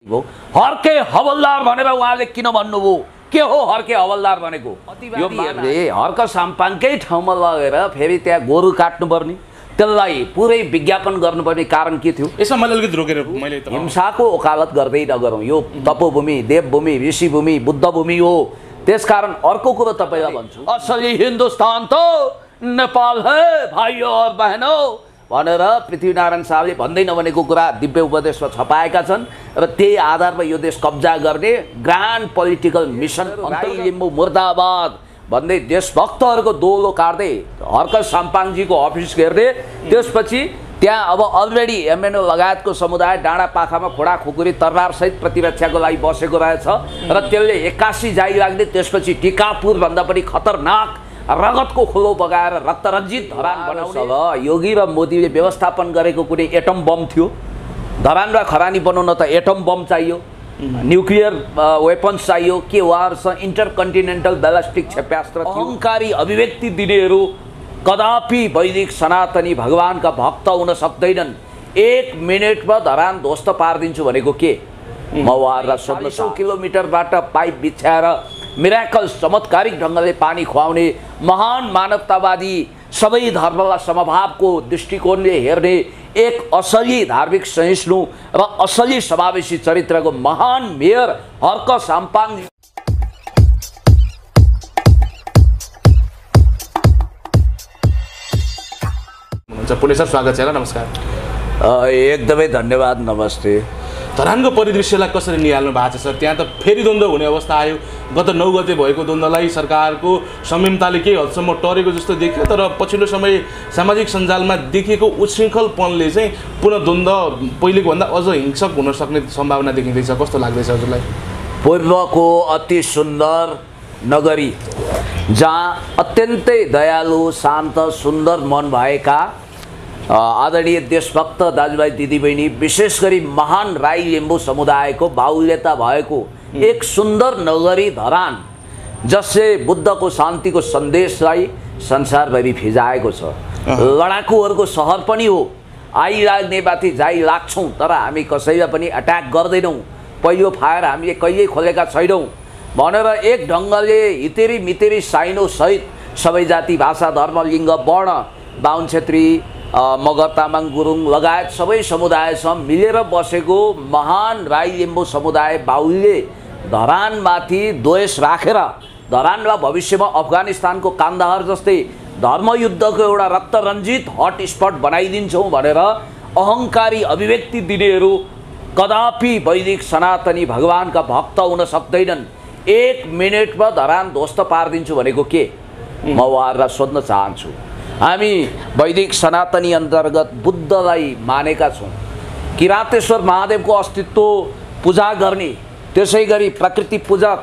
हर्के हवलदार भनेर उहाँले किन भन्नुभयो? के हो हर्के हवलदार भनेको? यो हर्क साम्पाङकै ठाउँमा लगेर फेरि त्यहाँ गोरु काट्नुपर्ने, त्यसलाई पुरै विज्ञापन गर्नुपर्ने कारण के थियो? यसमा मैले अलिकति रोकेर मैले हिंसाको वकालत गर्दै नगरौँ। यो तपोभूमि, देवभूमि, ऋषिभूमि, बुद्धभूमि हो। त्यसकारण अर्को कुरो तपाईँलाई भन्छु, असली हिन्दुस्तान त नेपाल है भाइयों और बहनों भनेर पृथ्वीनारायण शाहले भन्दै नभनेको कुरा दिव्य उपदेशमा छपाएका छन् र त्यही आधारमा यो देश कब्जा गर्ने ग्रान्ड पोलिटिकल मिसन लिम्बू मुर्दाबाद भन्दै देशभक्तहरूको दोलो काट्दै हर्क साम्पाङजीको अफिस घेर्दै त्यसपछि त्यहाँ अब अलरेडी एमएनओ लगायतको समुदाय डाँडा पाखामा खोडा खुकुरी तरबारसहित प्रतिरक्षाको लागि बसेको रहेछ र त्यसले 81 जाइ लाग्दै त्यसपछि टिकापुर भन्दा पनि खतरनाक रगतको खोलो बगाएर रक्तरञ्जित धरान बनाउने योगी र मोदीले व्यवस्थापन गरेको कुनै एटम बम थियो? धरान र खरानी बनाउन त एटम बम चाहियो, न्युक्लियर वेपन्स चाहियो के उहाँहरूसँग इन्टरकन्टिनेन्टल ब्यालिस्टिक क्षेप्यास्त्र थियो? अहङ्कारी अभिव्यक्ति दिनेहरू कदापि वैदिक सनातनी भगवानका भक्त हुन सक्दैनन्। 1 मिनेटमा धरान ध्वस्त पारिदिन्छु भनेको के? म उहाँहरूलाई सोध्न 100 किलोमिटरबाट पाइप बिछ्याएर मिराकल चमत्कारिक ढङ्गले पानी खुवाउने महान मानवतावादी सबै धर्मलाई समभावको दृष्टिकोणले हेर्ने एक असली धार्मिक सहिष्णु र असली समावेशी चरित्रको महान मेयर हर्क साम्पाङ पुणे सर स्वागत छ। नमस्कार। एकदमै धन्यवाद। नमस्ते। धरानको परिदृश्यलाई कसरी निहाल्नु भएको छ सर? त्यहाँ त फेरि द्वन्द्व हुने अवस्था आयो। गत 9 गते भएको द्वन्द्वलाई सरकारको संयमताले केही हदसम्म टरेको जस्तो देखियो, तर पछिल्लो समय सामाजिक सञ्जालमा देखिएको उच्छृङ्खलपनले चाहिँ पुनः द्वन्द्व पहिलेको भन्दा अझ हिंसक हुन सक्ने सम्भावना देखिँदैछ। कस्तो लाग्दैछ हजुरलाई? पूर्वको अति सुन्दर नगरी जहाँ अत्यन्तै दयालु, शान्त, सुन्दर मन भएका आदरणीय देशभक्त दाजुभाइ दिदीबहिनी, विशेष गरी महान राई लिम्बू समुदायको बाहुल्यता भएको एक सुन्दर नगरी धरान, जसले बुद्धको शान्तिको सन्देशलाई संसारभरि फिजाएको छ। लडाकुहरूको सहर पनि हो। आइलाग्ने माथि जाइ लाग्छौँ, तर हामी कसैलाई पनि अट्याक गर्दैनौँ। पहिलो फायर हामीले कहिल्यै खोलेका छैनौँ भनेर एक ढङ्गले हितेरी मितेरी साइनो सहित सबै जाति, भाषा, धर्म, लिङ्ग, वर्ण, बाहुन, छेत्री, मगर, तामाङ, गुरुङ लगायत सबै समुदायसँग मिलेर बसेको महान राई लिम्बू समुदाय बाहुल्यले धरानमाथि द्वेष राखेर धरानलाई भविष्यमा अफगानिस्तानको कान्दाहार जस्तै धर्मयुद्धको एउटा रक्तरञ्जित हटस्पट बनाइदिन्छौँ भनेर अहङ्कारी अभिव्यक्ति दिनेहरू कदापि वैदिक सनातनी भगवानका भक्त हुन सक्दैनन्। 1 मिनेटमा धरान ध्वस्त पारिदिन्छु भनेको के? म उहाँहरूलाई सोध्न चाहन्छु। हामी वैदिक सनातनी अन्तर्गत बुद्धलाई मानेका छौँ। किरातेश्वर महादेवको अस्तित्व पूजा गर्ने, त्यसै गरी प्रकृति पूजक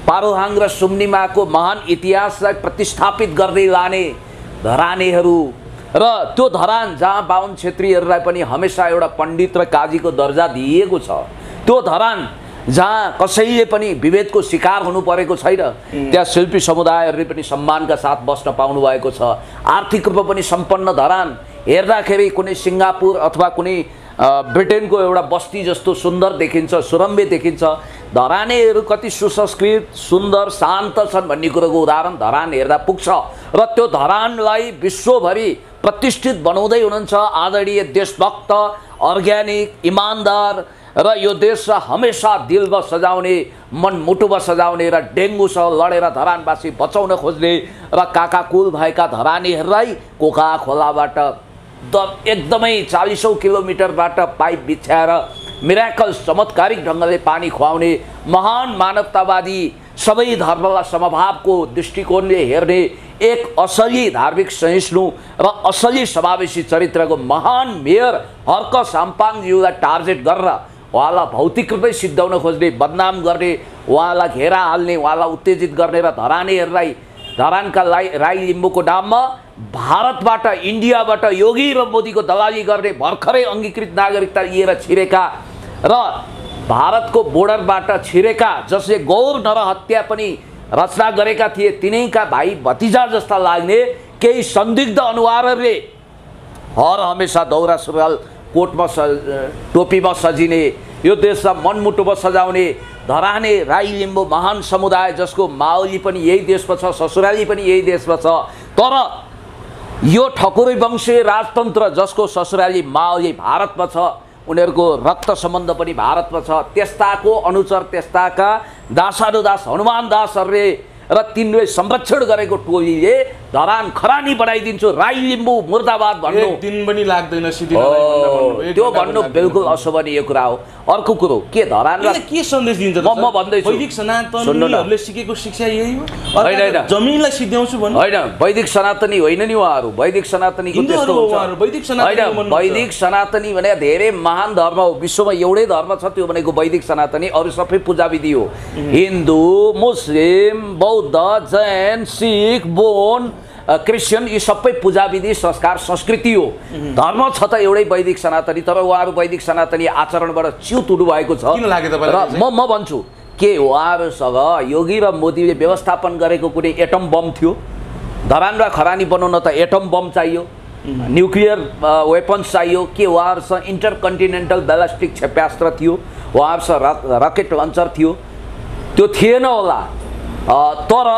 पारोहाङ र सुम्निमाको महान इतिहासलाई प्रतिस्थापित गर्दै लाने धरानेहरू र त्यो धरान जहाँ बाहुन क्षेत्रीहरूलाई पनि हमेसा एउटा पण्डित र काजीको दर्जा दिइएको छ, त्यो धरान जहाँ कसैले पनि विभेदको शिकार हुनु परेको छैन, त्यहाँ शिल्पी समुदायहरूले पनि सम्मानका साथ बस्न पाउनु भएको छ। आर्थिक रूपमा पनि सम्पन्न धरान हेर्दाखेरि कुनै सिङ्गापुर अथवा कुनै ब्रिटेनको एउटा बस्ती जस्तो सुन्दर देखिन्छ, सुरम्य देखिन्छ। धरानेहरू कति सुसंस्कृत, सुन्दर, शान्त छन् भन्ने कुरोको उदाहरण धरान हेर्दा पुग्छ र त्यो धरानलाई विश्वभरि प्रतिष्ठित बनाउँदै हुनुहुन्छ आदरणीय देशभक्त, अर्ग्यानिक, इमान्दार र यो देशलाई हमेसा दिलमा सजाउने, मनमुटुमा सजाउने र डेङ्गुसँग लडेर धरानवासी बचाउन खोज्ने र काकाकुल भएका धरानीहरूलाई कोका खोलाबाट एकदमै 40औं किलोमिटरबाट पाइप बिछ्याएर मिराकल चमत्कारिक ढङ्गले पानी खुवाउने महान मानवतावादी सबै धर्मलाई समभावको दृष्टिकोणले हेर्ने एक असली धार्मिक सहिष्णु र असली समावेशी चरित्रको महान मेयर हर्क साम्पाङज्यूलाई टार्गेट गरेर उहाँलाई भौतिक रूपै सिद्धाउन खोज्ने, बदनाम गर्ने, उहाँलाई घेरा हाल्ने, उहाँलाई उत्तेजित गर्ने र धरानेहरूलाई धरानका राई लिम्बूको नाममा भारतबाट, इन्डियाबाट योगी र मोदीको दलाली गर्ने भर्खरै अङ्गीकृत नागरिकता लिएर छिरेका र भारतको बोर्डरबाट छिरेका, जसले गौर नरहत्या पनि रचना गरेका थिए, तिनैका भाइ भतिजा जस्ता लाग्ने केही संदिग्ध अनुहारहरूले हर हमेसा दौरा सुरुवाल, कोटमा टोपीमा सजिने यो देशलाई मनमुटुमा सजाउने धराने राई लिम्बू महान समुदाय जसको माओली पनि यही देशमा छ, ससुराली पनि यही देशमा छ। तर यो ठकुरी वंशीय राजतन्त्र जसको ससुराली माओली भारतमा छ, उनीहरूको रक्त सम्बन्ध पनि भारतमा छ। त्यस्ताको अनुचर, त्यस्ताका दासानुदास हनुमान दासहरूले र तिनले संरक्षण गरेको टोलीले धरान खरानी बनाइदिन्छु, राई लिम्बू मुर्दाबाद भन्नु एक दिन पनि लाग्दैन सिद्धिनलाई त्यो भन्नु बिल्कुल अशोभनीय कुरा हो। अर्को कुरो के धरानलाई के सन्देश दिन्छ त? म भन्दैछु वैदिक सनातनीहरूले सिकेको शिक्षा यही हो? होइन, जमिनलाई सिद्ध्याउँछु भन्नु होइन। वैदिक सनातनी होइन नि उहाँहरू, वैदिक सनातनीको त्यस्तो हुन्छ होइन। वैदिक सनातनी भने धेरै महान धर्म हो, विश्वमा एउटै धर्म छ त्यो भनेको वैदिक सनातनी, अरू सबै पूजा विधि हो। हिन्दू, मुस्लिम, बौद्ध, जैन, सिख, बोन, क्रिस्चियन यी सबै पूजा विधि, संस्कार, संस्कृति हो। धर्म छ त एउटै वैदिक सनातनी, तर उहाँहरू वैदिक सनातनी आचरणबाट च्युत हुनु भएको छ। र म भन्छु के उहाँहरूसँग योगी र मोदीले व्यवस्थापन गरेको कुनै एटम बम थियो? धरान र खरानी बनाउन त एटम बम चाहियो, न्युक्लियर वेपन्स चाहियो। के उहाँहरूसँग इन्टरकन्टिनेन्टल ब्यालिस्टिक क्षेप्यास्त्र थियो? उहाँहरूसँग रकेट लन्चर थियो? त्यो थिएन होला। तर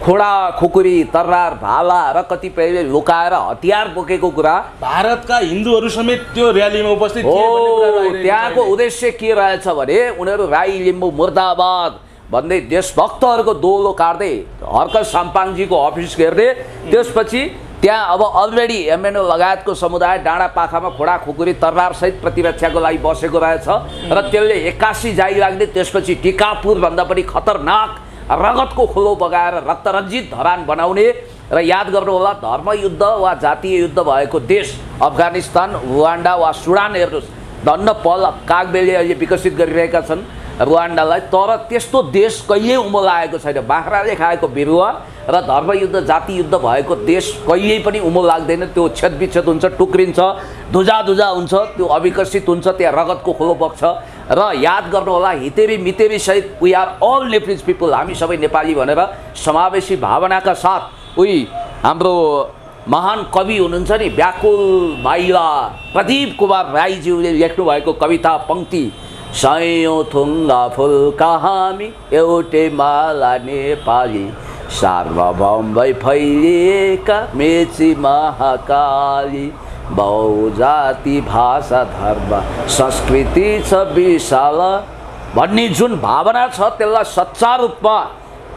खोडा खुकुरी, तर्रार, भाला र कतिपयले लुकाएर हतियार बोकेको कुरा भारतका हिन्दूहरू समेत त्यो र्यालीमा उपस्थित थिए। त्यहाँको उद्देश्य के रहेछ भने उनीहरू राई लिम्बू मुर्दाबाद भन्दै देशभक्तहरूको दोलो काट्दै हर्क साम्पाङजीको अफिस घेर्दै, त्यसपछि त्यहाँ अब अलरेडी एमएनओ लगायतको समुदाय डाँडा पाखामा खोडा खुकुरी तर्रारसहित प्रतिरक्षाको लागि बसेको रहेछ र त्यसले 81 जाई लाग्दै त्यसपछि टिकापुरभन्दा पनि खतरनाक रगतको खोलो बगाएर रक्तरञ्जित धरान बनाउने। र याद गर्नु होला, धर्मयुद्ध वा जातीय युद्ध भएको देश अफगानिस्तान, रुवान्डा वा सुडान हेर्नुहोस्, धन्न पल कागबेले अहिले विकसित गरिरहेका छन् रुवान्डालाई। तर त्यस्तो देश कहिल्यै उमो लागेको छैन। बाख्राले खाएको बिरुवा र धर्मयुद्ध, जाति युद्ध भएको देश कहिल्यै पनि उमो लाग्दैन। त्यो छेदविच्छेद हुन्छ, टुक्रिन्छ, धुजा हुन्छ, त्यो अविकसित हुन्छ, त्यहाँ रगतको खोलो बग्छ। र याद गर्नु होला, हितेरी मितेरी सहित we are all Nepalese people, हामी सबै नेपाली भनेर समावेशी भावनाका साथ उही हाम्रो महान कवि हुनुहुन्छ नि व्याकुल माइला प्रदीप कुमार राईज्यूले लेख्नु भएको कविता पङ्क्ति, सयौँ थुङ्गा फुलका हामी एउटै माला नेपाली, सार्वभौम भई फैलिएका मेची महाकाली, बहुजाति भाषा धर्म संस्कृति छ विशाल भन्ने जुन भावना छ त्यसलाई सच्चा रूपमा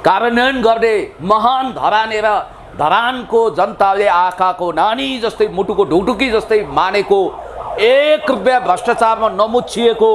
कार्यान्वयन गर्ने महान धराने र धरानको जनताले आँखाको नानी जस्तै, मुटुको ढुकढुकी जस्तै मानेको, 1 रुपैयाँ भ्रष्टाचारमा नमुछिएको,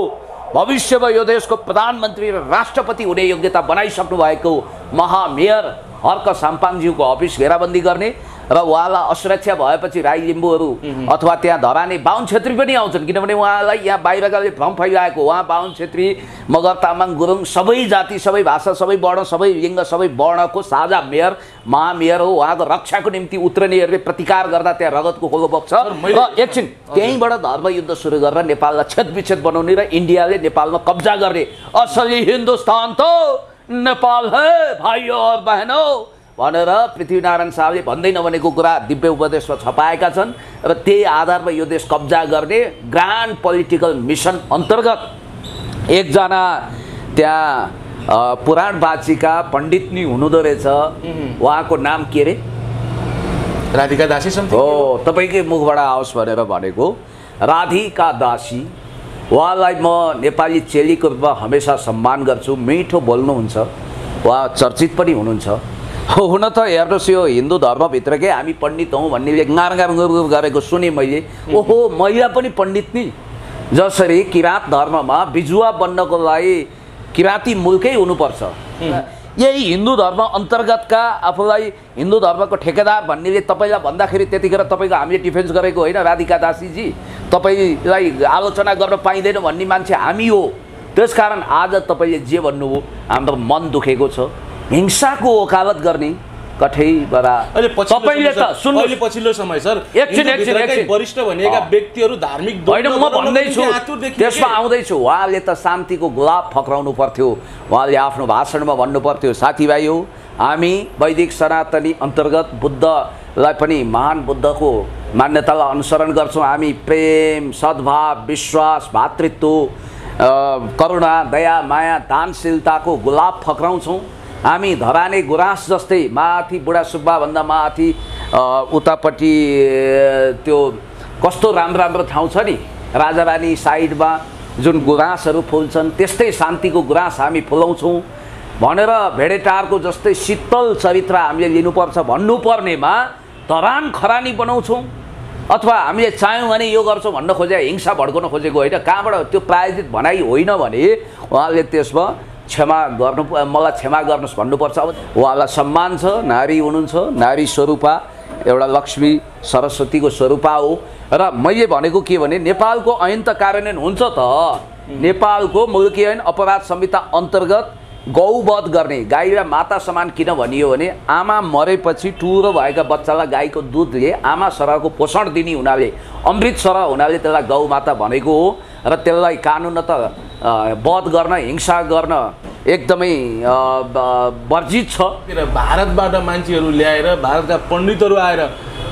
भविष्यमा यो देशको प्रधानमन्त्री र राष्ट्रपति हुने योग्यता बनाइसक्नु भएको महामेयर हर्क साम्पाङज्यूको अफिस घेराबन्दी गर्ने र उहाँलाई असुरक्षा भएपछि राई लिम्बूहरू अथवा त्यहाँ धराने बाहुन छेत्री पनि आउँछन्, किनभने उहाँलाई यहाँ बाहिरकाले भ्रम फैलाएको। उहाँ बाहुन छेत्री, मगर, तामाङ, गुरुङ सबै जाति, सबै भाषा, सबै वर्ण, सबै लिङ्ग, सबै वर्णको साझा मेयर, महामेयर हो। उहाँको रक्षाको निम्ति उत्रनेहरूले प्रतिकार गर्दा त्यहाँ रगतको खोलो बग्छ। र एकछिन त्यहीँबाट धर्मयुद्ध सुरु गरेर नेपाललाई छेदविच्छेद बनाउने र इन्डियाले नेपालमा कब्जा गर्ने। असली हिन्दुस्तान त नेपाल है भाइयों और बहनों भनेर पृथ्वीनारायण शाहले भन्दै नभनेको कुरा दिव्य उपदेशमा छपाएका छन्। र त्यही आधारमा यो देश कब्जा गर्ने ग्रान्ड पोलिटिकल मिसन अन्तर्गत एकजना त्यहाँ पुराणवाचिका पण्डितनी हुनुहुँदो रहेछ, उहाँको नाम के अरे? राधिका दासी हो, तपाईँकै मुखबाट आओस् भनेर भनेको राधिका दासी। उहाँलाई म नेपाली चेलीको रूपमा हमेसा सम्मान गर्छु, मिठो बोल्नुहुन्छ, उहाँ चर्चित पनि हुनुहुन्छ। हुन त हेर्नुहोस्, यो हिन्दू धर्मभित्रकै हामी पण्डित हौँ भन्नेले गार गरेको सुने मैले। ओहो, महिला पनि पण्डित नि? जसरी किराँत धर्ममा बिजुवा बन्नको लागि किराँती मुलकै हुनुपर्छ, यही हिन्दू धर्म अन्तर्गतका आफूलाई हिन्दू धर्मको ठेकेदार भन्नेले तपाईँलाई भन्दाखेरि त्यतिखेर तपाईँको हामीले डिफेन्स गरेको होइन राधिका दासीजी, तपाईँलाई आलोचना गर्न पाइँदैन भन्ने मान्छे हामी हो। त्यसकारण आज तपाईँले जे भन्नुभयो हाम्रो मन दुखेको छ। हिंसाको वकालत गर्ने कठैबाट तपाईले त सुन्नु, अहिले पछिल्लो समय सर एकछिन वरिष्ठ भनेका व्यक्तिहरू धार्मिक होइन, म भन्दैछु त्यसमा आउँदैछु। उहाँले त शान्तिको गुलाब फक्राउनु पर्थ्यो, उहाँले आफ्नो भाषणमा भन्नु पर्थ्यो, साथीभाइ हो हामी वैदिक सनातनी अन्तर्गत बुद्धलाई पनि महान बुद्धको मान्यतालाई अनुसरण गर्छौँ। हामी प्रेम, सद्भाव, विश्वास, भातृत्व करुणा, दया, माया, दानशीलताको गुलाब फक्राउँछौँ। हामी धराने गुराँस जस्तै माथि बुढा सुब्बाभन्दा माथि उतापट्टि त्यो कस्तो राम्रो राम्रो ठाउँ छ नि राजारानी साइडमा जुन गुराँसहरू फुल्छन् त्यस्तै शान्तिको गुराँस हामी फुलाउँछौँ भनेर भेडेटारको जस्तै शीतल चरित्र हामीले लिनुपर्छ भन्नुपर्नेमा धरान खरानी बनाउँछौँ। अथवा हामीले चाह्यौँ भने यो गर्छौँ भन्न खोजे, हिंसा भड्काउन खोजेको होइन। कहाँबाट त्यो प्रायोजित भनाइ होइन भने उहाँले त्यसमा क्षमा गर्नु, मलाई क्षमा गर्नुहोस् भन्नुपर्छ। अब उहाँलाई सम्मान छ, नारी हुनुहुन्छ, नारी स्वरूपा, एउटा लक्ष्मी सरस्वतीको स्वरूपा हो। र मैले भनेको के भने नेपालको ऐन त कार्यान्वयन हुन्छ त। नेपालको मुलुकी ऐन अपराध संहिता अन्तर्गत गौवध गर्ने, गाईलाई माता समान किन भनियो भने आमा मरेपछि टुरो भएका बच्चालाई गाईको दुधले आमा सरहको पोषण दिने हुनाले, अमृत सरह हुनाले त्यसलाई गौमाता भनेको हो। र त्यसलाई कानुन त वध गर्न, हिंसा गर्न एकदमै वर्जित छ। भारतबाट मान्छेहरू ल्याएर, भारतका पण्डितहरू आएर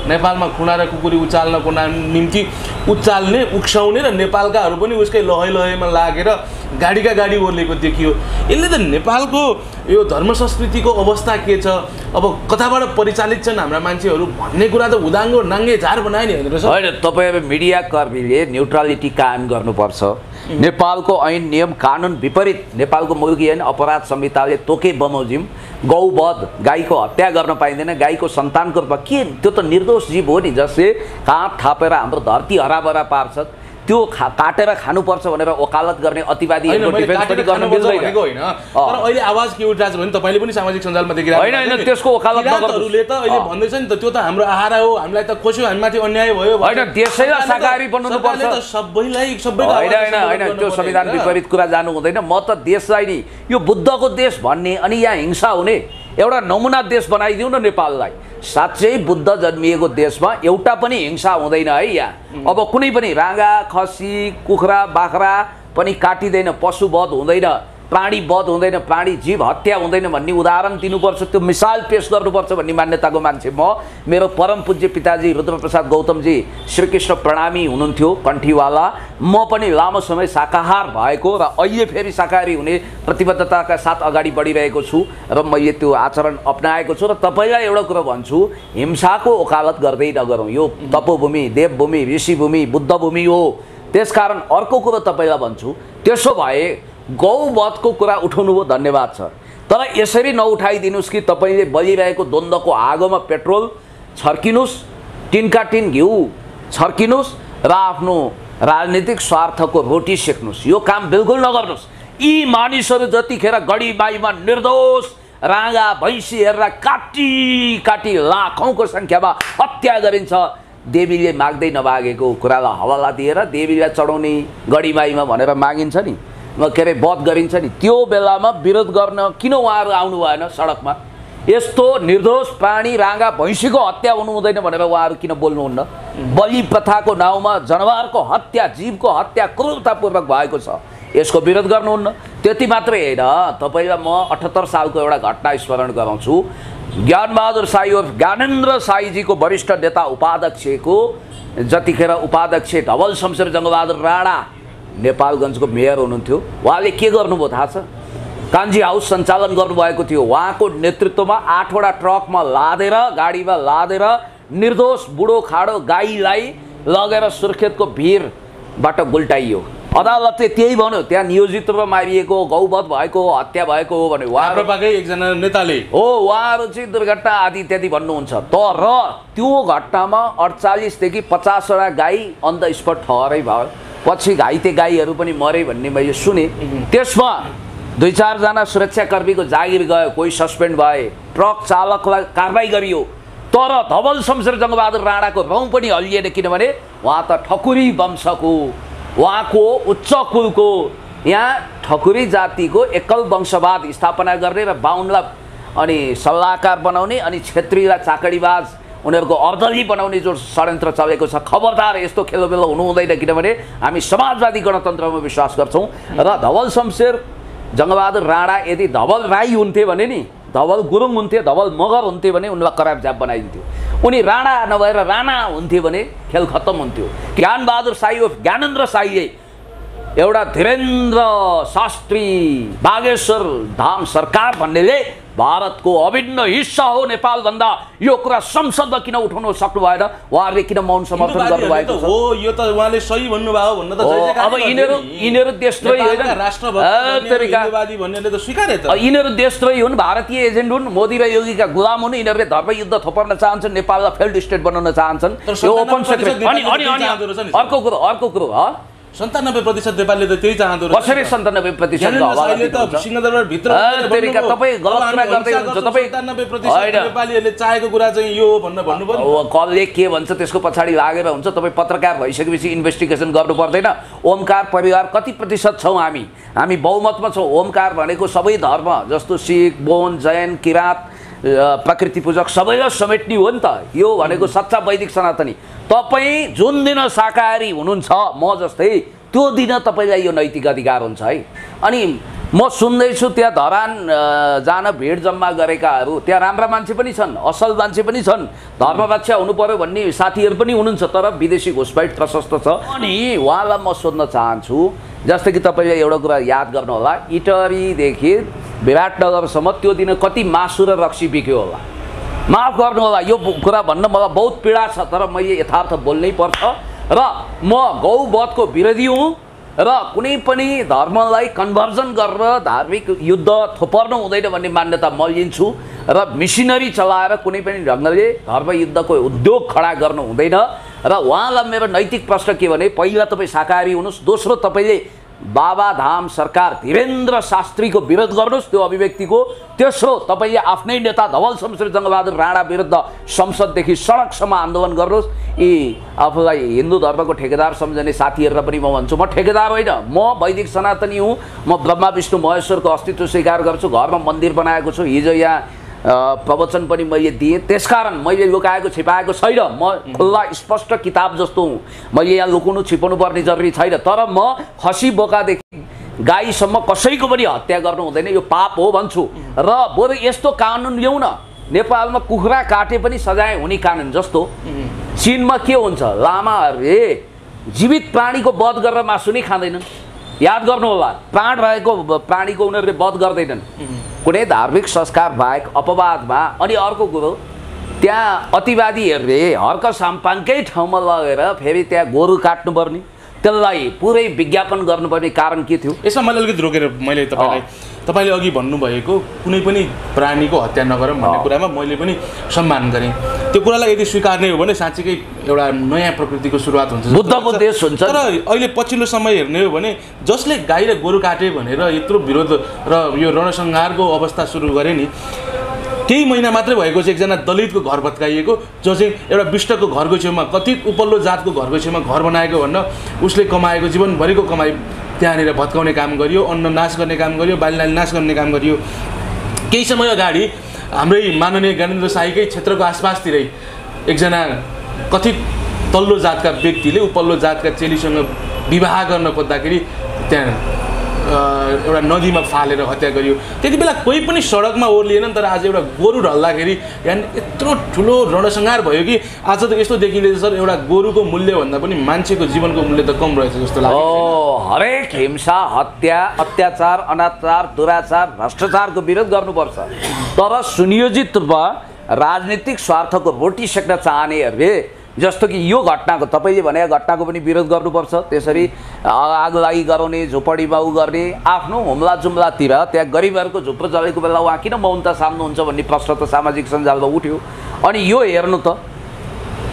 नेपालमा खुना र कुकुरी उचाल्नको निम्ति उचाल्ने, उक्साउने र नेपालकाहरू पनि उसकै लहै लहैमा लागेर गाडीका गाडी ओर्लेको देखियो। यसले त नेपालको यो धर्म संस्कृतिको अवस्था के छ, अब कताबाट परिचालित छन् हाम्रा मान्छेहरू भन्ने कुरा त उदाङ्गो नाङ्गे झार बनायो नि होइन। होइन, तपाईँ मिडिया कर्मीले न्युट्रालिटी कायम गर्नुपर्छ। नेपालको ऐन नियम कानुन विपरीत नेपालको मुलुकी ऐन अपराध संहिताले तोके बमोजिम गौवध, गाईको हत्या गर्न पाइँदैन, गाईको सन्तानको रूपमा के, त्यो त निर्दोष जीव हो नि जसले काँध थापेर हाम्रो धरती हराभरा पार्छ। त्यो काटेर खानुपर्छ भनेर वकालत गर्ने अतिवादीहरूको डिफेन्स पनि गर्न मिल्दैन होइन। तर अहिले आवाज के उठिरहेको छ भने तपाईँले पनि सामाजिक सञ्जालमा देखिरहेको होइन होइन त्यसको वकालत नगर्नुले त अहिले भन्दैछ नि त त्यो त हाम्रो आहारा हो, हामीलाई त खोस्यो, हामीमाथि अन्याय भयो होइन। देशैलाई शाकाहारी बनाउनुपर्छ सबैलाई होइन होइन त्यो संविधान विपरीत कुरा जानु हुँदैन। म त देशलाई नि यो बुद्धको देश भन्ने अनि यहाँ हिंसा हुने एउटा नमुना देश बनाइदिउँ न नेपाललाई। साँच्चै बुद्ध जन्मिएको देशमा एउटा पनि हिंसा हुँदैन है। यहाँ अब कुनै पनि राँगा, खसी, कुखुरा, बाख्रा पनि काटिँदैन, पशुवध हुँदैन, प्राणी वध हुँदैन, प्राणी जीव हत्या हुँदैन भन्ने उदाहरण दिनुपर्छ, त्यो मिसाल पेश गर्नुपर्छ भन्ने मान्यताको मान्छे म। मेरो परम पूज्य पिताजी रुद्रप्रसाद गौतमजी श्रीकृष्ण प्रणामी हुनुहुन्थ्यो कण्ठीवाला। म पनि लामो समय शाकाहार भएको र अहिले फेरि शाकाहारी हुने प्रतिबद्धताका साथ अगाडि बढिरहेको छु र मैले त्यो आचरण अपनाएको छु। र तपाईँलाई एउटा कुरो भन्छु, हिंसाको वकालत गर्दै नगरौँ। यो तपोभूमि, देवभूमि, ऋषिभूमि, बुद्धभूमि हो। त्यसकारण अर्को कुरो तपाईँलाई भन्छु, त्यसो भए गौवधको कुरा उठाउनु भयो, धन्यवाद छ। तर यसरी नउठाइदिनुहोस् कि तपाईँले बलिरहेको द्वन्द्वको आगोमा पेट्रोल छर्किनुहोस्, टिनका टिन घिउ छर्किनुहोस् र आफ्नो राजनीतिक स्वार्थको रोटी सेक्नुहोस्। यो काम बिल्कुल नगर्नुहोस्। यी मानिसहरू जतिखेर गढीमाईमा निर्दोष राँगा भैँसी हेरेर काटी काटी लाखौँको सङ्ख्यामा हत्या गरिन्छ, देवीले माग्दै नमागेको कुरालाई हवाला दिएर देवीलाई चढाउने गढीमाईमा भनेर मागिन्छ नि, के अरे वध गरिन्छ नि, त्यो बेलामा विरोध गर्न किन उहाँहरू आउनु भएन सडकमा? यस्तो निर्दोष प्राणी राँगा भैँसीको हत्या हुनु हुँदैन भनेर उहाँहरू किन बोल्नुहुन्न? बलि प्रथाको नाउँमा जनावरको हत्या, जीवको हत्या क्रूरतापूर्वक भएको छ, यसको विरोध गर्नुहुन्न। त्यति मात्रै होइन, तपाईँलाई म 78 सालको एउटा घटना स्मरण गराउँछु। ज्ञानबहादुर साई उर्फ ज्ञानेन्द्र साईजीको वरिष्ठ नेता उपाध्यक्षको जतिखेर उपाध्यक्ष धवल शमशेर जङ्गबहादुर राणा नेपालगञ्जको मेयर हुनुहुन्थ्यो। उहाँले के गर्नुभयो थाहा छ? कान्जी हाउस सञ्चालन गर्नुभएको थियो। उहाँको नेतृत्वमा 8 वटा ट्रकमा लादेर, गाडीमा लादेर निर्दोष बुढो खाडो गाईलाई लगेर सुर्खेतको भिरबाट गुल्टाइयो। अदालतले त्यही भन्यो, त्यहाँ नियोजित रूपमा मारिएको, गौवध भएको, हत्या भएको हो भने उहाँहरू एकजना नेताले हो, उहाँहरू चाहिँ दुर्घटना आदि इत्यादि भन्नुहुन्छ। तर त्यो घटनामा 48 देखि 50 वटा गाई अन द स्पट ठहरै भयो। पछि घाइते गाईहरू पनि मरे भन्ने मैले सुने। त्यसमा 2-4 जना सुरक्षाकर्मीको जागिर गयो, कोही सस्पेन्ड भए, ट्रक चालकलाई कारबाही गरियो। तर धवल शमशेर जङ्गबहादुर राणाको रौँ पनि हल्लिएन, किनभने उहाँ त ठकुरी वंशको, उहाँको उच्च कुलको, यहाँ ठकुरी जातिको एकल वंशवाद स्थापना गर्ने र बाहुनलाई अनि सल्लाहकार बनाउने अनि क्षेत्रीलाई चाकडीबाज उनीहरूको अर्दली बनाउने जो षड्यन्त्र चलेको छ, खबरदार यस्तो खेलोमेलो हुनु हुँदैन, किनभने हामी समाजवादी गणतन्त्रमा विश्वास गर्छौँ। र धवल शमशेर जङ्गबहादुर राणा यदि धवल राई हुन्थे भने नि, धवल गुरुङ हुन्थे, धवल मगर हुन्थे भने उनलाई कराप जाप बनाइदिन्थ्यो। उनी राणा नभएर राणा हुन्थे भने खेल खत्तम हुन्थ्यो। ज्ञानबहादुर साई उर्फ ज्ञानेन्द्र साईले एउटा धीरेन्द्र शास्त्री बागेश्वर धाम सरकार भन्नेले भारतको अभिन्न हिस्सा हो नेपाल भन्दा यो कुरा संसदमा किन उठाउन सक्नु भएन? उहाँहरूले किन मौन समर्थन गर्नुभएको छ? हो, यो त उहाँले सही भन्नुभयो भन्न त अब यिनीहरू देशद्रोही होइन, राष्ट्रवादी भन्नेले त स्वीकारे त। यिनीहरू देशद्रोही हुन्, भारतीय एजेन्ट हुन्, मोदी र योगीका गुलाम हुन्। यिनीहरूले धर्मयुद्ध थोपर्न चाहन्छन्, नेपाललाई फेल्ड स्टेट बनाउन चाहन्छन्। यो ओपन सेक्रेट। अनि अर्को कुरो 97% नेपालले त त्यही चाहँदो रहेछ। कसरी 97% सिंहदरबारभित्र तपाईँ गलत कुरा गर्दै हुनुहुन्छ। तपाईँ 97% नेपालीहरूले चाहेको कुरा चाहिँ यो हो भनेर भन्नुभयो। कसले के भन्छ त्यसको पछाडि लागेर हुन्छ। तपाईँ पत्रकार भइसकेपछि इन्भेस्टिगेसन गर्नु पर्दैन। ओमकार परिवार कति प्रतिशत छौँ हामी बहुमतमा छौँ। ओमकार भनेको सबै धर्म जस्तो सिख, बोन, जैन, किराँत, प्रकृति पूजक सबैलाई समेट्ने हो नि त। यो भनेको सच्चा वैदिक सनातनी। तपाईँ जुन दिन शाकाहारी हुनुहुन्छ म जस्तै, त्यो दिन तपाईँलाई यो नैतिक अधिकार हुन्छ है। अनि म सुन्दैछु त्यहाँ धरान जान भिड जम्मा गरेकाहरू त्यहाँ राम्रा मान्छे पनि छन्, असल मान्छे पनि छन्, धर्मरक्षा हुनु पर्यो भन्ने साथीहरू पनि हुनुहुन्छ, तर विदेशी घुसपैठ प्रशस्त छ। अनि उहाँलाई म सोध्न चाहन्छु, जस्तै कि तपाईँले एउटा कुरा याद गर्नु होला, इटरीदेखि विराटनगरसम्म त्यो दिन कति मासु र रक्सी बिक्यो होला? माफ गर्नु होला, यो कुरा भन्न मलाई बहुत पीडा छ, तर मैले यथार्थ बोल्नै पर्छ। र म गौवधको विरोधी हुँ र कुनै पनि धर्मलाई कन्भर्जन गरेर धार्मिक युद्ध थोपर्नु हुँदैन भन्ने मान्यता म लिन्छु। र मिसनरी चलाएर कुनै पनि ढङ्गले धर्मयुद्धको उद्योग खडा गर्नु हुँदैन। र उहाँलाई मेरो नैतिक प्रश्न के भने, पहिला तपाईँ शाकाहारी हुनुहोस्, दोस्रो तपाईँले बाबाधाम सरकार धीरेन्द्र शास्त्रीको विरोध गर्नुहोस् त्यो अभिव्यक्तिको, तेस्रो तपाईँले आफ्नै नेता धवल शमशेर जङ्गबहादुर राणा विरुद्ध संसददेखि सडकसम्म आन्दोलन गर्नुहोस्। यी आफूलाई हिन्दू धर्मको ठेकेदार सम्झने साथीहरूलाई पनि म भन्छु, म ठेकेदार होइन, म वैदिक सनातनी हुँ। म ब्रह्मा विष्णु महेश्वरको अस्तित्व स्वीकार गर्छु, घरमा मन्दिर बनाएको छु, हिजो यहाँ प्रवचन पनि मैले दिएँ। त्यसकारण मैले लुकाएको छिपाएको छैन, म खुल्ला स्पष्ट किताब जस्तो हुँ। मैले यहाँ लुकाउनु छिपाउनु पर्ने जरुरी छैन। तर म खसी बोकादेखि गाईसम्म कसैको पनि हत्या गर्नु हुँदैन, यो पाप हो भन्छु। र बरु यस्तो कानुन ल्याउँ न, नेपालमा कुखुरा काटे पनि सजाय हुने कानुन जस्तो। चीनमा के हुन्छ, लामाहरूले जीवित प्राणीको वध गरेर मासु नै खाँदैनन्। याद गर्नु होला, प्राण रहेको प्राणीको उनीहरूले वध गर्दैनन् कुनै धार्मिक संस्कार बाहेक अपवादमा। अनि अर्को कुरो, त्यहाँ अतिवादीहरूले हर्क साम्पाङकै ठाउँमा लगेर फेरि त्यहाँ गोरु काट्नुपर्ने, त्यसलाई पुरै विज्ञापन गर्नुपर्ने कारण के थियो? यसमा मैले अलिकति रोकेर मैले तपाईँले अघि भन्नुभएको कुनै पनि प्राणीको हत्या नगरौँ भन्ने कुरामा मैले पनि सम्मान गरेँ। त्यो कुरालाई यदि स्वीकार्ने हो भने साँच्चीकै एउटा नयाँ प्रकृतिको सुरुवात हुन्छ, बुद्धको देश हुन्छ। तर अहिले पछिल्लो समय हेर्ने हो भने जसले गाई र गोरु काटे भनेर यत्रो विरोध र यो रणसंहारको अवस्था सुरु गरे नि, केही महिना मात्रै भएको छ एकजना दलितको घर भत्काइएको, जो चाहिँ एउटा विष्टको घरको छेउमा, कथित उपल्लो जातको घरको छेउमा घर बनाएको भन्न उसले कमाएको जीवनभरिको कमाइ त्यहाँनिर भत्काउने काम गरियो, अन्न नाश गर्ने काम गरियो, बालीनाली नाश गर्ने काम गरियो। केही समय अगाडि हाम्रै माननीय ज्ञानेन्द्र शाहीकै क्षेत्रको आसपासतिरै एकजना कथित तल्लो जातका व्यक्तिले उपल्लो जातका चेलीसँग विवाह गर्न खोज्दाखेरि त्यहाँ एउटा नदीमा फालेर हत्या गरियो। त्यति बेला कोही पनि सडकमा ओर्लिएन, तर आज एउटा गोरु ढल्दाखेरि यहाँ यत्रो ठुलो रणसंहार भयो कि आज त यस्तो देखिँदैछ सर, एउटा गोरुको मूल्यभन्दा पनि मान्छेको जीवनको मूल्य त कम रहेछ जस्तो लाग्छ। हरेक हिंसा, हत्या, अत्याचार, अनाचार, दुराचार, भ्रष्टाचारको विरोध गर्नुपर्छ। तर सुनियोजित रूपमा राजनीतिक स्वार्थको रोटी सेक्न चाहनेहरूले, जस्तो कि यो घटनाको तपाईँले भने घटनाको पनि विरोध गर्नुपर्छ। त्यसरी आगलागी गराउने, झुपडीमा गर्ने, आफ्नो हुम्ला जुम्लातिर त्यहाँ गरिबहरूको झुप्रो जलेको बेला उहाँ किन मौनता साम्नुहुन्छ भन्ने प्रश्न त सामाजिक सञ्जालमा उठ्यो। अनि यो हेर्नु त,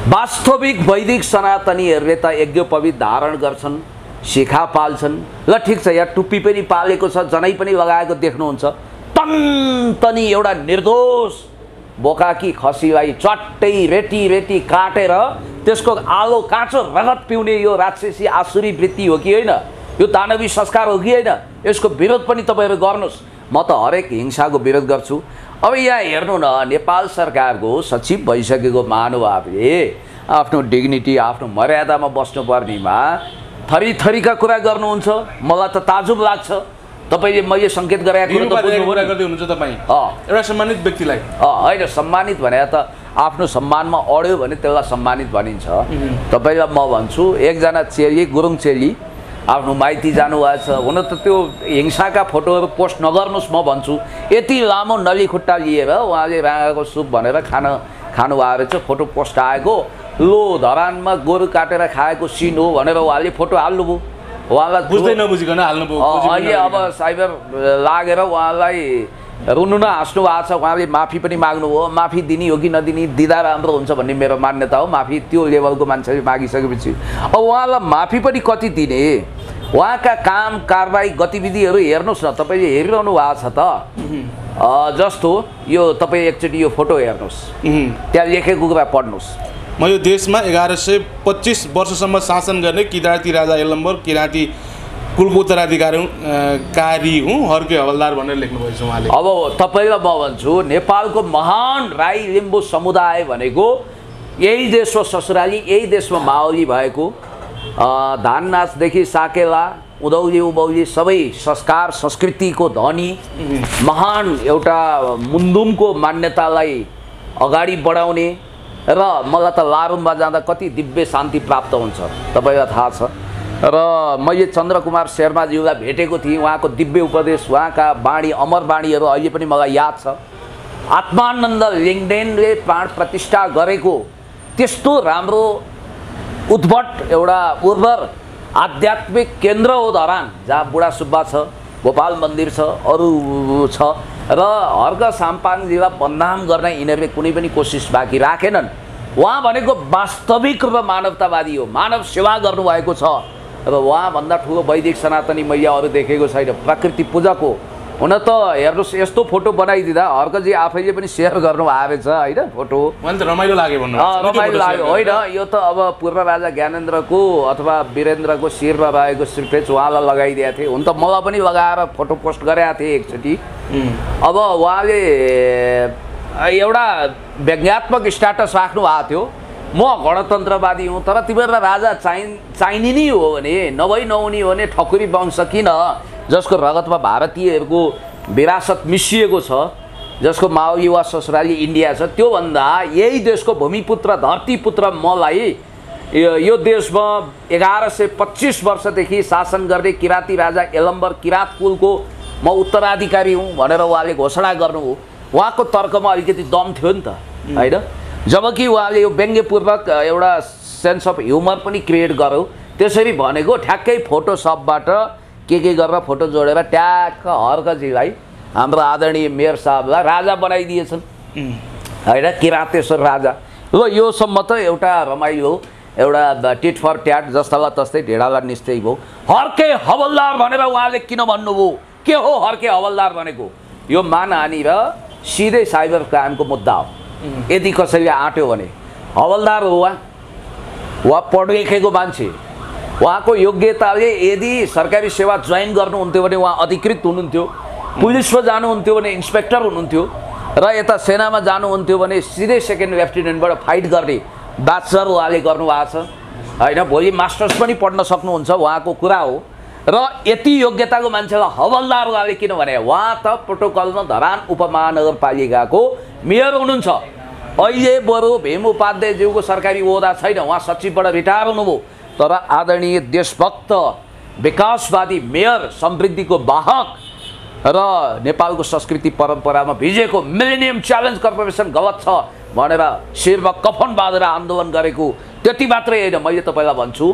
वास्तविक वैदिक सनातनीहरूले त यज्ञोपवीत धारण गर्छन्, शिखा पाल्छन्, ल ठिक छ, यहाँ टुप्पी पनि पालेको छ, जनै पनि लगाएको देख्नुहुन्छ, तनी एउटा निर्दोष बोकाकी खसीलाई चट्टै रेटी काटेर त्यसको आलो काँचो रगत पिउने यो राक्षसी आसुरी वृत्ति हो कि होइन? यो दानवी संस्कार हो कि होइन? यसको विरोध पनि तपाईँहरू गर्नुहोस्। म त हरेक हिंसाको विरोध गर्छु। अब यहाँ हेर्नु न, नेपाल सरकारको सचिव भइसकेको महानुभावले आफ्नो डिग्निटी, आफ्नो मर्यादामा बस्नुपर्नेमा थरीका कुरा गर्नुहुन्छ। मलाई त ताजुब लाग्छ। तपाईले मैले संकेत गरेको कुरा गर्दै हुनुहुन्छ तपाईँ एउटा सम्मानित व्यक्तिलाई। होइन, सम्मानित भने त आफ्नो सम्मानमा अड्यो भने त्यसलाई सम्मानित भनिन्छ। तपाईँलाई म भन्छु, एकजना चेली, गुरुङ चेली आफ्नो माइती जानुभएको छ। हुन त त्यो हिंसाका फोटोहरू पोस्ट नगर्नुहोस् म भन्छु। यति लामो नली खुट्टा लिएर उहाँले राँगाको सुप भनेर खानुभएको रहेछ, फोटो पोस्ट आएको। लो धरानमा गोरु काटेर खाएको सिन हो भनेर उहाँले फोटो हाल्नुभयो। उहाँलाई बुझ्दै नबुझिकन हाल्नुभयो। अहिले अब साइबर लागेर उहाँलाई रुनु न हाँस्नु भएको छ। उहाँले माफी पनि माग्नुभयो। माफी दिने हो कि नदिने, दिँदा राम्रो हुन्छ भन्ने मेरो मान्यता हो। माफी त्यो लेभलको मान्छेले मागिसकेपछि अब उहाँलाई माफी पनि कति दिने? उहाँका काम कारबाही गतिविधिहरू हेर्नुहोस् न, तपाईँले हेरिरहनु भएको छ त। जस्तो यो तपाईँ एकचोटि यो फोटो हेर्नुहोस्, त्यहाँ लेखेको कुरा पढ्नुहोस्। म यो देशमा 1125 वर्षसम्म शासन गर्ने किराँती राजा यलम्बर किराँती कुलको उत्तराधिकारी हुँ, हर्के हवलदार भनेर लेख्नुभएको छ उहाँले। अब तपाईँलाई म भन्छु, नेपालको महान राई लिम्बू समुदाय भनेको यही देशमा ससुराली, यही देशमा माओली भएको, धान नाचदेखि साकेला उधौली उभौली सबै संस्कार संस्कृतिको धनी महान एउटा मुन्दुमको मान्यतालाई अगाडि बढाउने। र मलाई त लारुममा जाँदा कति दिव्य शान्ति प्राप्त हुन्छ तपाईँलाई थाहा छ। र मैले चन्द्रकुमार शर्माज्यूलाई भेटेको थिएँ। उहाँको दिव्य उपदेश, उहाँका बाणी अमर बाणीहरू अहिले पनि मलाई याद छ। आत्मानन्द लिङ्गदेनले प्राण प्रतिष्ठा गरेको त्यस्तो राम्रो उद्भट एउटा उर्वर आध्यात्मिक केन्द्र हो धरान, जहाँ बुढा सुब्बा छ, गोपाल मन्दिर छ, अरू छ। र हर्क साम्पाङजीलाई बदनाम गर्न यिनीहरूले कुनै पनि कोसिस बाँकी राखेनन्। उहाँ भनेको वास्तविक रूपमा मानवतावादी हो, मानव सेवा गर्नुभएको छ। र उहाँभन्दा ठुलो वैदिक सनातनी मैया अरू देखेको छैन, प्रकृति पूजक हो। हुन त हेर्नुहोस्, यस्तो फोटो बनाइदिँदा हर्कजी आफैले पनि सेयर गर्नुभएको रहेछ होइन फोटो। मलाई त रमाइलो लाग्यो भन्नु। रमाइलो लाग्यो होइन, यो त अब पूर्व राजा ज्ञानेन्द्रको अथवा वीरेन्द्रको शिरमा रहेको श्रीपेच उहाँलाई लगाइदिएको थिएँ। हुन त मलाई पनि लगाएर फोटो पोस्ट गरेका थिएँ एकचोटि। अब उहाँले एउटा व्यङ्ग्यात्मक स्ट्याटस राख्नु भएको थियो, म गणतन्त्रवादी हुँ, तर तिमीहरूलाई राजा चाहिने नै हो भने, नभई नहुने हो भने ठकुरी वंश किन, जसको रगतमा भारतीयहरूको विरासत मिसिएको छ, जसको माओली वा ससुराली इन्डिया छ, त्योभन्दा यही देशको भूमिपुत्र धरतीपुत्र मलाई यो देशमा 1125 वर्षदेखि शासन गर्ने किराँती राजा यलम्बर किराँत कुलको म उत्तराधिकारी हुँ भनेर उहाँले घोषणा गर्नुभयो। उहाँको तर्कमा अलिकति दम थियो नि त होइन। जबकि उहाँले यो व्यङ्ग्यपूर्वक एउटा सेन्स अफ ह्युमर पनि क्रिएट गर्यो। त्यसरी भनेको ठ्याक्कै फोटोसपबाट के गरेर फोटो जोडेर ट्याक्क हर्कजीलाई, हाम्रो आदरणीय मेयर साहबलाई राजा बनाइदिएछन् होइन, किराँतेश्वर राजा। ल योसम्म त एउटा रमाइलो, एउटा टिट फर ट्याट जस्तालाई तस्तै ढेडालाई निश्चय भयो। हर्के हवलदार भनेर उहाँले किन भन्नुभयो? के हो हर्के हवलदार भनेको? यो मानहानि र सिधै साइबर क्राइमको मुद्दा हो। यदि कसैले आँट्यो भने हवलदार हो वा पढ लेखेको मान्छे, उहाँको योग्यताले यदि सरकारी सेवा जोइन गर्नुहुन्थ्यो भने उहाँ अधिकृत हुनुहुन्थ्यो, पुलिसमा जानुहुन्थ्यो भने इन्सपेक्टर हुनुहुन्थ्यो, र यता सेनामा जानुहुन्थ्यो भने सिधै सेकेन्ड लेफ्टिनेन्टबाट फाइट गर्ने ब्याचलर उहाँले गर्नुभएको छ होइन। भोलि मास्टर्स पनि पढ्न सक्नुहुन्छ, उहाँको कुरा हो। र यति योग्यताको मान्छेलाई हवलदार उहाँले किन भने? उहाँ त प्रोटोकलमा धरान उपमहानगरपालिकाको मेयर हुनुहुन्छ। अहिले बरु भीम उपाध्यायज्यूको सरकारी ओहदा छैन, उहाँ सचिवबाट रिटायर हुनुभयो। तर आदरणीय देशभक्त विकासवादी मेयर, समृद्धिको वाहक र नेपालको संस्कृति परम्परामा भिजेको मिलेनियम च्यालेन्ज कर्पोरेसन गलत छ भनेर शिरमा कफन बाँधेर आन्दोलन गरेको, त्यति मात्रै होइन। मैले तपाईँलाई भन्छु,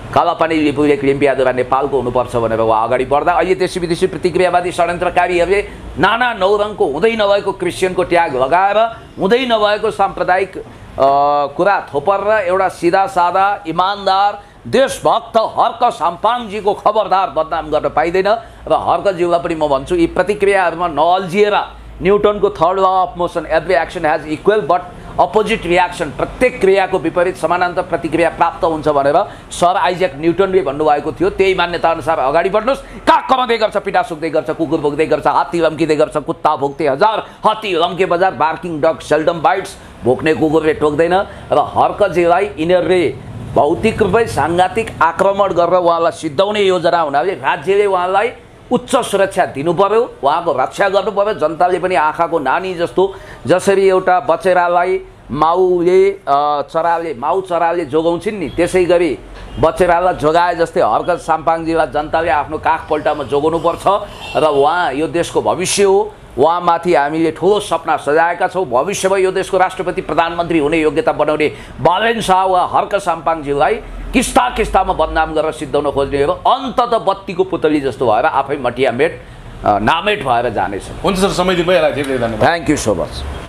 कालापानी लिपुलेक लिम्पियाद्वारा नेपालको हुनुपर्छ भनेर उहाँ अगाडि बढ्दा अहिले देशी विदेशी प्रतिक्रियावादी षड्यन्त्रकारीहरूले नाना नौरङको हुँदै नभएको क्रिस्चियनको ट्याग लगाएर हुँदै नभएको साम्प्रदायिक कुरा थोपर एउटा सिधा सादा इमान्दार देशभक्त हर्क साम्पाङजीको खबरदार बदनाम गर्न पाइँदैन। र हर्कज्यूलाई पनि म भन्छु, यी प्रतिक्रियाहरूमा नअल्झिएर न्युटनको third law of motion, every action has equal but opposite reaction, प्रत्येक क्रियाको विपरीत समानान्तर प्रतिक्रिया प्राप्त हुन्छ भनेर सर आइज्याक न्युटनले भन्नुभएको थियो। त्यही मान्यता अनुसार अगाडि बढ्नुहोस्। काग कराउँदै गर्छ, पिटा सुक्दै गर्छ, कुकुर भोग्दै गर्छ, हात्ती लम्किँदै गर्छ, कुत्ता भोग्दै हजार, हात्ती लम्के बजार, बार्किङ डग सेल्डम बाइट्स, भोक्ने कुकुरले टोक्दैन। र हर्कजीलाई यिनीहरूले भौतिक रूपमै साङ्घातिक आक्रमण गरेर उहाँलाई सिद्धाउने योजना हुनाले राज्यले उहाँलाई उच्च सुरक्षा दिनु पर्यो, उहाँको रक्षा गर्नु पर्यो। जनताले पनि आँखाको नानी जस्तो जसरी एउटा बचेरालाई माउले माउ चराले जोगाउँछिन् नि, त्यसै गरी बचेरालाई जोगाए जस्तै हर्कत साम्पाङजीलाई जनताले आफ्नो काखपल्टामा जोगाउनुपर्छ र उहाँ यो देशको भविष्य हो। उहाँमाथि हामीले ठुलो सपना सजाएका छौँ। भविष्यमा यो देशको राष्ट्रपति प्रधानमन्त्री हुने योग्यता बनाउने बालेन शाह वा हर्क साम्पाङजीलाई किस्तामा बदनाम गरेर सिद्धाउन खोज्नेहरू अन्ततः बत्तीको पुतली जस्तो भएर आफै मटियामेट नामेट भएर जानेछ। हुन्छ सर, समय दिनुभयो। यसलाई धेरै धेरै धन्यवाद। Thank you so much.